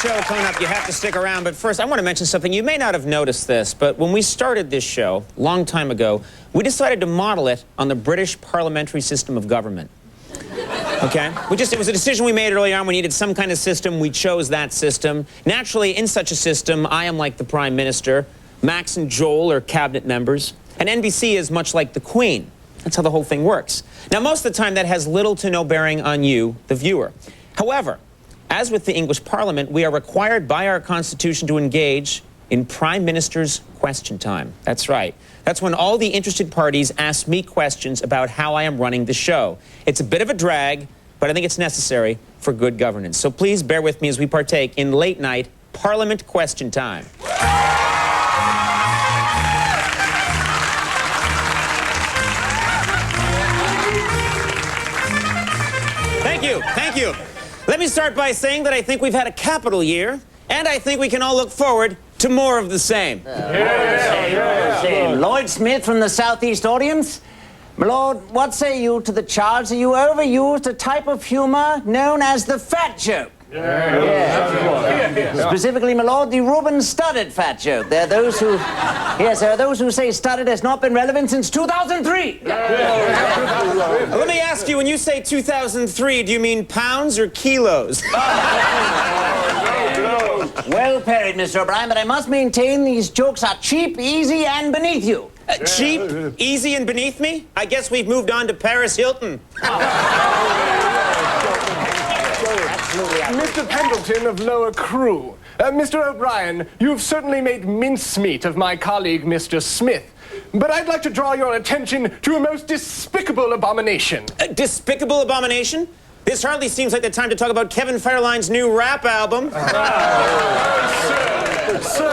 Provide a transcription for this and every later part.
show coming up. You have to stick around. But first, I want to mention something. You may not have noticed this, but when we started this show, a long time ago, we decided to model it on the British parliamentary system of government. Okay? It was a decision we made early on. We needed some kind of system. We chose that system. Naturally, in such a system, I am like the Prime Minister. Max and Joel are cabinet members. And NBC is much like the Queen. That's how the whole thing works. Now, most of the time, that has little to no bearing on you, the viewer. However, as with the English Parliament, we are required by our Constitution to engage in Prime Minister's question time. That's right. That's when all the interested parties ask me questions about how I am running the show. It's a bit of a drag, but I think it's necessary for good governance. So please bear with me as we partake in late-night Parliament question time. Thank you. Let me start by saying that I think we've had a capital year, and I think we can all look forward to more of the same. Same. Lloyd Smith from the Southeast audience. My lord, what say you to the charge that you overused a type of humor known as the fat joke? Specifically, my lord, the Reuben-studded fat joke. There are those who... Yes, there are those who say studded has not been relevant since 2003. Let me ask you, when you say 2003, do you mean pounds or kilos? Well parried, Mr. O'Brien, but I must maintain these jokes are cheap, easy, and beneath you. Cheap, easy, and beneath me? I guess we've moved on to Paris Hilton. Mr. Pendleton of Lower Crew. Mr. O'Brien, you've certainly made mincemeat of my colleague, Mr. Smith. But I'd like to draw your attention to a most despicable abomination. A despicable abomination? This hardly seems like the time to talk about Kevin Federline's new rap album. Sir,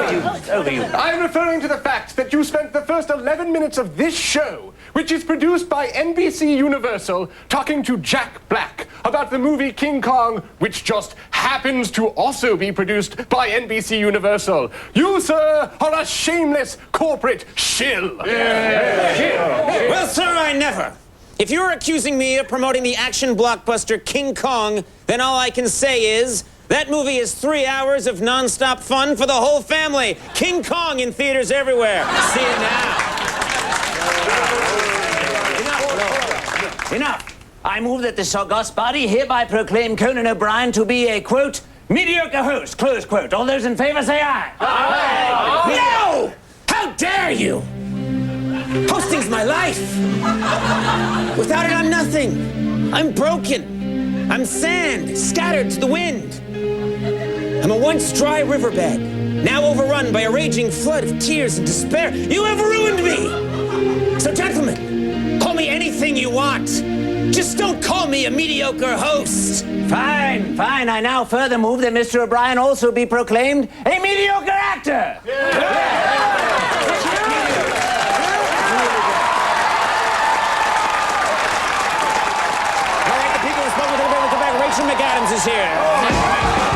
I'm referring to the fact that you spent the first 11 minutes of this show, which is produced by NBC Universal, talking to Jack Black about the movie King Kong, which just happens to also be produced by NBC Universal. You, sir, are a shameless corporate shill. Well, sir, I never. If you're accusing me of promoting the action blockbuster King Kong, then all I can say is that movie is 3 hours of non-stop fun for the whole family. King Kong in theaters everywhere. See it now. Enough. I move that this august body hereby proclaim Conan O'Brien to be a, quote, mediocre host, close quote. All those in favor say aye. Aye. No! How dare you! Hosting's my life. Without it, I'm nothing. I'm broken. I'm sand, scattered to the wind. I'm a once dry riverbed, now overrun by a raging flood of tears and despair. You have ruined me. So, gentlemen, call me anything you want. Just don't call me a mediocre host. Fine. I now further move that Mr. O'Brien also be proclaimed a mediocre actor. All right, the people who spoke with the McAdams is here.